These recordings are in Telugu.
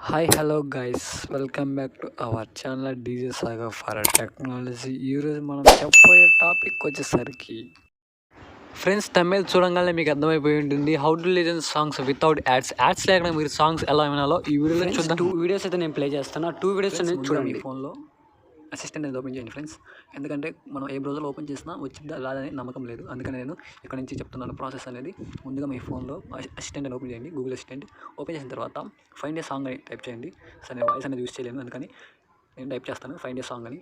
Hi hello guys, welcome back to our channel DJ saga for technology. ఈరోజు మనం చెప్పబోయే టాపిక్ వచ్చేసరికి ఫ్రెండ్స్, తమిళ్ చూడంగానే మీకు అర్థమైపోయి ఉంటుంది how to listen songs without ads లేకుండా మీరు సాంగ్స్ ఎలా వినాలో ఈ వీడియోలో చూద్దాం. 2 వీడియోస్ అయితే నేను ప్లే చేస్తాను. 2 వీడియోస్ అనేది చూడండి. ఫోన్లో అసిస్టెంట్ అనేది ఓపెన్ చేయండి ఫ్రెండ్స్, ఎందుకంటే మనం ఏ బ్రౌజర్లో ఓపెన్ చేసినా వచ్చిందా రాదని నమ్మకం లేదు. అందుకని నేను ఇక్కడ నుంచి చెప్తున్నాను ప్రాసెస్ అనేది. ముందుగా మీ ఫోన్లో అసిస్టెంట్ అని ఓపెన్ చేయండి. గూగుల్ అసిస్టెంట్ ఓపెన్ చేసిన తర్వాత ఫైండ్ ఏ సాంగ్ అని టైప్ చేయండి. సరే, నేను వాయిస్ అనేది యూస్ చేయలేను, అందుకని నేను టైప్ చేస్తాను ఫైండ్ ఏ సాంగ్ అని.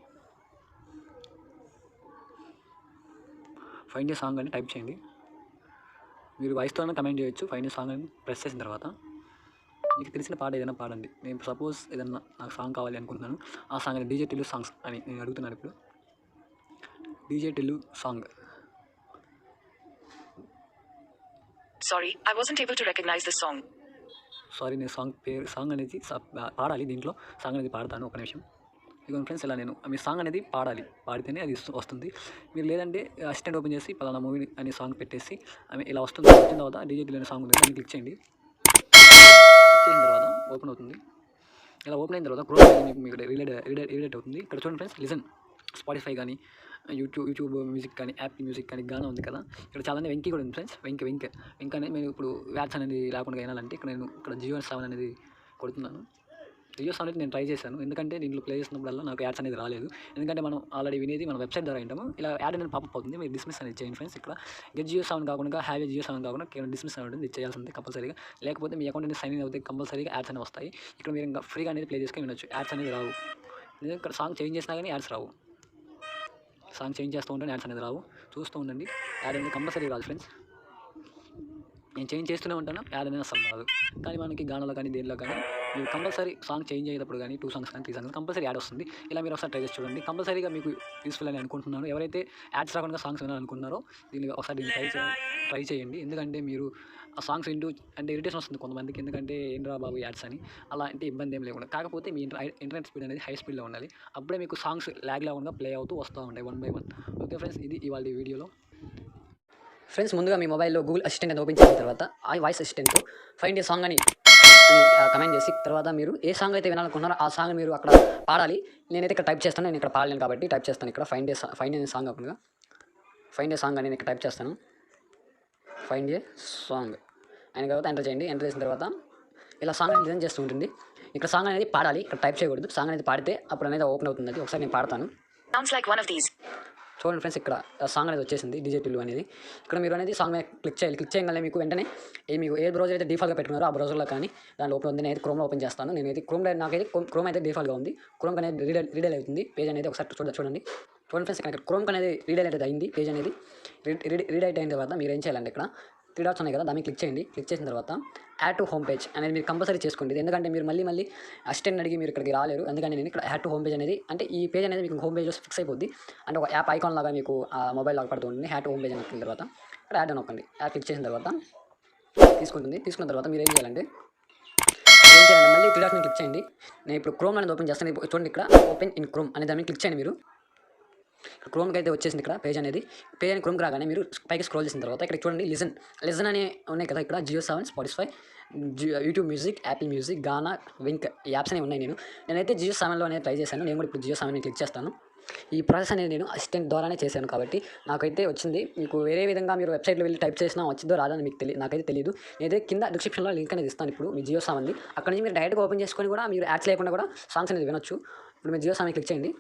ఫైండ్ ఏ సాంగ్ అని టైప్ చేయండి. మీరు వాయిస్తోనే కమెంట్ చేయొచ్చు. ఫైండ్ ఏ సాంగ్ అని ప్రెస్ చేసిన తర్వాత మీకు తెలిసిన పాట ఏదైనా పాడండి. నేను సపోజ్ ఏదన్నా నాకు సాంగ్ కావాలి అనుకుంటున్నాను. ఆ సాంగ్ అని డీజే టిల్లు సాంగ్స్ అని నేను అడుగుతున్నాను. ఇప్పుడు DJ Tillu song. Sorry, I wasn't able to recognize the song. Sorry, నేను సాంగ్ అనేది పాడాలి. దీంట్లో సాంగ్ అనేది పాడతాను. ఒక నిమిషం. ఇదిగో ఫ్రెండ్స్, ఇలా నేను మీ సాంగ్ అనేది పాడాలి. పాడితేనే అది వస్తుంది. మీరు లేదంటే అసిస్టెంట్ ఓపెన్ చేసి పలానా మూవీ అనే సాంగ్ పెట్టేసి ఆమె ఇలా వస్తుంది. వచ్చిన తర్వాత డీజే టిల్లు అనే సాంగ్ ఉంది, దాన్ని క్లిక్ చేయండి. క్లిక్ చేసిన తర్వాత ఓపెన్ అవుతుంది. ఇలా ఓపెన్ అయిన తర్వాత క్రోమ్ మీకు రీడైట్ అవుతుంది. ఇక్కడ చూడండి ఫ్రెండ్స్, లిజన్ స్పాటిఫై కానీ యూట్యూబ్ మ్యూజిక్ కానీ యాపిల్ మ్యూజిక్ కానీ గానా ఉంది కదా. ఇక్కడ చాలా వెంకీ కూడా ఉంది ఫ్రెండ్స్. వెంక్ అనేది మేము ఇప్పుడు వ్యాట్స్ అనేది లేకుండా వినాలంటే ఇక్కడ జియో 7 అనేది కొడుతున్నాను. జియో 7 నేను ట్రై చేశాను, ఎందుకంటే దీంట్లో ప్లే చేసినప్పుడల్లా నాకు యాడ్స్ అనేది రాలేదు. ఎందుకంటే మనం ఆల్రెడీ వినేది మన వెబ్సైట్ ద్వారా వింటాము. ఇలా యాడ్ అనేది పాపప్ అవుతుంది. మీరు డిస్మిస్ అనేది చేయండి ఫ్రెండ్స్. ఇక్కడ గెట్ జియో 7 కాకుండా హ్యావ్ జియో 7 కాకుండా కేవలం డిస్మిస్ అనేది ఉంటుంది. ఇది చేయాల్సింది కంపల్సరీగా. లేకపోతే మీ అకౌంట్ అనేది సైన్ ఇన్ అవుతే కంపల్సరీగా యాడ్స్ అనేవి వస్తాయి. ఇక్కడ మీరు ఇంకా ఫ్రీగా అనేది ప్లే చేసుకొని వినొచ్చు. యాడ్స్ అనేది రావు. ఇక్కడ సాంగ్ చేంజ్ చేసినా కానీ యాడ్స్ రావు. సాంగ్ చేంజ్ చేస్తూ ఉంటే యాడ్స్ అనేది రావు. చూస్తూ ఉండండి. యాడ్ అనేది కంపల్సరీ రాదు ఫ్రెండ్స్. నేను చేంజ్ చేస్తూనే ఉంటాను, యాడ్ అనేది అసలు రాదు. కానీ మనకి గానాలో కానీ దేనిలో కానీ మీరు కంపల్సరీ సాంగ్ చేంజ్ అయ్యేటప్పుడు కానీ 2 సాంగ్స్ కానీ 3 సాంగ్స్ కంపల్సరీ యాడ్ వస్తుంది. ఇలా మీరు ఒకసారి ట్రై చేసి చూడండి. కంపల్సరీగా మీకు యూస్ఫుల్ అని అనుకుంటున్నాను. ఎవరైతే యాడ్స్ రాకుండా సాంగ్స్ వినాలనుకుంటున్నారో ఒకసారి ట్రై చేయండి. ఎందుకంటే మీరు ఆ సాంగ్స్ వింటూ అంటే ఇరిటేషన్ వస్తుంది కొంతమందికి, ఎందుకంటే ఏం రా బాబు యాడ్స్ అని. అలా అంటే ఇబ్బంది ఏం లేకుండా, కాకపోతే మీ ఇంటర్నెట్ స్పీడ్ అనేది హై స్పీడ్లో ఉండాలి. అప్పుడే మీకు సాంగ్స్ ల్యాగ్ లేకుండా ప్లే అవుతూ వస్తూ ఉంటాయి 1 by 1. ఓకే ఫ్రెండ్స్, ఇది ఇవాళ వీడియోలో. ఫ్రెండ్స్, ముందుగా మీ మొబైల్లో గూగుల్ అసిస్టెంట్ అని ఓపెన్ చేసిన తర్వాత ఆ voice assistant find a song అని కమెంట్ చేసి తర్వాత మీరు ఏ సాంగ్ అయితే వినాలనుకుంటున్నారో ఆ సాంగ్ మీరు అక్కడ పాడాలి. నేనైతే ఇక్కడ టైప్ చేస్తాను. నేను ఇక్కడ పాడలేను కాబట్టి టైప్ చేస్తాను. ఇక్కడ ఫైండ్ ఏ సాంగ్ కాకుండా ఫైండ్ ఏ సాంగ్ అని నేను ఇక్కడ టైప్ చేస్తాను. ఫైండ్ ఏ సాంగ్ అయిన తర్వాత ఎంటర్ చేయండి. ఎంటర్ చేసిన తర్వాత ఇలా సాంగ్ అనేది డిజైన్ చేస్తూ ఉంటుంది. ఇక్కడ సాంగ్ అనేది పాడాలి, ఇక్కడ టైప్ చేయకూడదు. సాంగ్ అనేది పాడితే అప్పుడు అనేది ఓపెన్ అవుతుంది. అది ఒకసారి నేను పాడతాను. Sounds like one of these. చూడండి ఫ్రెండ్స్, ఇక్కడ సాంగ్ అనేది వచ్చేసింది డీజే టిల్లు అనేది. ఇక్కడ మీరు అనేది సాంగ్ మీద క్లిక్ చేయాలి. క్లిక్ చేయగానే మీకు వెంటనే మీకు ఏ బ్రౌజర్ అయితే డిఫాల్ట్గా పెట్టుకున్నారో ఆ బ్రౌజర్లో కానీ దాంట్లో ఓపెన్ ఉంది. నేను క్రోమ్లో ఓపెన్ చేస్తాను. నేనైతే నాకైతే క్రోమ్ అయితే డిఫాల్ట్గా ఉంది. క్రోమ్ అనేది రీడైల్ అవుతుంది పేజ్ అనేది. ఒకసారి చూడండి ఫ్రెండ్స్, ఇక్కడ క్రోమ్ అనేది రీడైల్ అయితే అయింది. పేజ్ అనేది రీడైట్ అయిన తర్వాత మీరు ఏం చేయాలంటే ఇక్కడ 3 డాట్స్ ఉన్నాయి కదా, దాన్ని క్లిక్ చేయండి. క్లిక్ చేసిన తర్వాత యాడ్ టు హోమ్ పేజ్ అనేది మీరు కంపల్సరీ చేసుకోండి. ఎందుకంటే మీరు మళ్ళీ అసిస్టెంట్ అడిగి మీరు ఇక్కడికి రాలేరు. ఎందుకంటే నేను ఇక్కడ యాడ్ టు హోమ్ పేజ్ అనేది అంటే ఈ పేజ్ అనేది మీకు హోమ్ పేజ్లో ఫిక్స్ అయిపోద్ది. అంటే ఒక యాప్ ఐకాన్ లాగా మీకు మొబైల్ లాగా పడుతూ ఉంటుంది. యాడ్ టు హోమ్ పేజ్ అని వచ్చిన తర్వాత ఇక్కడ యాడ్ అని నొక్కండి. యాడ్ క్లిక్ చేసిన తర్వాత తీసుకున్న తర్వాత మీరు ఏం చేయాలంటే మళ్ళీ 3 డాట్స్ని క్లిక్ చేయండి. నేను ఇప్పుడు క్రోమ్ అనేది ఓపెన్ చేస్తాను. చూడండి, ఇక్కడ ఓపెన్ ఇన్ క్రోమ్ అనే దాన్ని క్లిక్ చేయండి. మీరు క్రోమ్కి అయితే వచ్చేసింది. ఇక్కడ పేజ్ అని క్రోమ్కి రాగానే మీరు పైకి స్క్రోల్ చేసిన తర్వాత ఇక్కడ చూడండి లిజన్ అనే ఉన్నాయి కదా. ఇక్కడ Jio 7, Spotify, YouTube music, Apple music, Gaana, Wynk ఈ యాప్స్ అనేవి ఉన్నాయి. నేనైతే జియో 7లో అనేది ట్రై చేశాను. నేను కూడా ఇప్పుడు జియో 7 క్లిక్ చేస్తాను. ఈ ప్రాసెస్ అనేది నేను అసిస్టెంట్ ద్వారానే చేశాను కాబట్టి నాకైతే వచ్చింది. మీకు వేరే విధంగా మీరు వెబ్సైట్లో వెళ్ళి టైప్ చేసినా వచ్చిందో రాదని మీకు నాకైతే తెలియదు. నేనైతే కింద డిస్క్రిప్షన్లో లింక్ అనేది ఇస్తాను. ఇప్పుడు మీ జియో 7ది అక్కడ నుంచి మీరు డైరెక్ట్గా ఓపెన్ చేసుకొని కూడా మీరు యాడ్స్ లేకుండా కూడా సాంగ్స్ అనేది వినొచ్చు. ఇప్పుడు మీరు జియో 7 క్లిక్ చేయండి.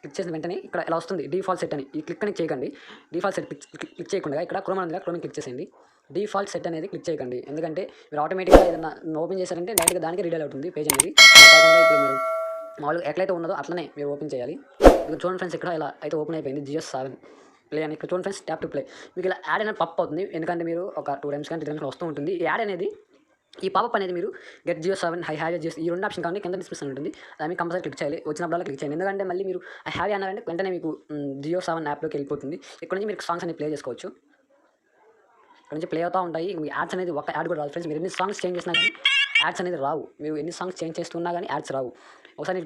క్లిక్ చేసిన వెంటనే ఇక్కడ ఎలా వస్తుంది డిఫాల్ట్ సెట్ అని. ఈ క్లిక్ అని చేయకండి. డిఫాల్ట్ సెట్ క్లిక్ చేయకుండా ఇక్కడ క్రోమ్ అనేది క్రోమ్ క్లిక్ చేసేయండి. డిఫాల్ట్ సెట్ అనేది క్లిక్ చేయకండి. ఎందుకంటే మీరు ఆటోమేటిక్గా ఏదైనా ఓపెన్ చేశారంటే డైరెక్ట్గా దానికి రీడైల్ అవుతుంది పేజ్ అనేది. కాకుండా ఇప్పుడు మీరు మామూలుగా ఎట్లయితే ఉన్నదో అట్లనే మీరు ఓపెన్ చేయాలి. ఇక్కడ చూడండి ఫ్రెండ్స్, ఇక్కడ ఇలా అయితే ఓపెన్ అయిపోయింది జియో 7 ప్లే అని. ఇక్కడ చూడండి ఫ్రెండ్స్, ట్యాప్ టు ప్లే. మీకు ఇలా యాడ్ అనేది పప్ అవుతుంది. ఎందుకంటే మీరు ఒక 2 టైమ్స్ కానీ 3 టైమ్స్ వస్తూ ఉంటుంది. ఈ యాడ్ అనేది ఈ పాపప్ అనేది మీరు get Jio 7, I have Jio ఈ 2 ఆప్షన్ కానీ కింద డిస్క్రిప్షన్ ఉంటుంది. దాన్ని కంపల్సరీ క్లిక్ చేయాలి. వచ్చినప్పుడల్లా క్లిక్ చేయండి. ఎందుకంటే మళ్ళీ మీరు ఐ హ్యావ్ అన్నారంటే వెంటనే మీకు జియో 7 యాప్లోకి వెళ్ళిపోతుంది. ఇక్కడ నుంచి మీరు సాంగ్స్ అనేది ప్లే చేసుకోవచ్చు. ఇక్కడ నుంచి ప్లే అవుతూ ఉంటాయి. మీ యాడ్స్ అనేది ఒక యాడ్ కూడా రాదు ఫ్రెండ్స్. మీరు ఎన్ని సాంగ్స్ చేంజ్ చేసినా కానీ యాడ్స్ అనేది రావు. మీరు ఎన్ని సాంగ్స్ చేంజ్ చేస్తున్నా కానీ యాడ్స్ రావు. ఒకసారి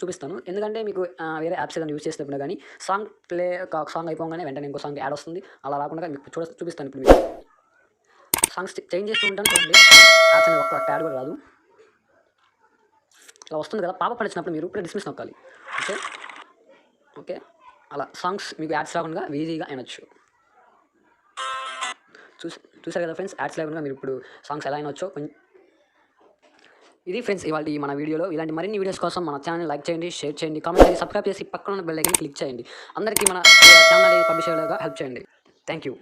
చూపిస్తాను. ఎందుకంటే మీకు వేరే యాప్స్ ఏదైనా యూజ్ చేసినప్పుడు కానీ సాంగ్ అయిపోగానే వెంటనే ఇంకో సాంగ్ యాడ్ వస్తుంది. అలా రాకుండా మీకు చూపిస్తాను. ఇప్పుడు మీకు సాంగ్స్ చేంజ్ చేస్తూ ఉంటాను చూడండి. యాడ్స్ అనేది ఒక్క యాడ్ కూడా రాదు. ఇలా వస్తుంది కదా, పాప వచ్చినప్పుడు మీరు ఇప్పుడు డిస్మిస్ నొక్కాలి. ఓకే ఓకే అలా సాంగ్స్ మీకు యాడ్స్ రాకుండా ఈజీగా వినొచ్చు. చూసారు కదా ఫ్రెండ్స్, యాడ్స్ లేకుండా మీరు ఇప్పుడు సాంగ్స్ ఎలా వినొచ్చో. ఇది ఫ్రెండ్స్ ఇవాళ మన వీడియోలో. ఇలాంటి మరిన్ని వీడియోస్ కోసం మన ఛానల్ లైక్ చేయండి, షేర్ చేయండి, కామెంట్ చేయండి, సబ్స్క్రైబ్ చేసి పక్కన ఉన్న బెల్ ఐకాన్ క్లిక్ చేయండి. అందరికీ మన ఛానల్ పబ్లిష్ అయ్యేలాగా హెల్ప్ చేయండి. Thank you.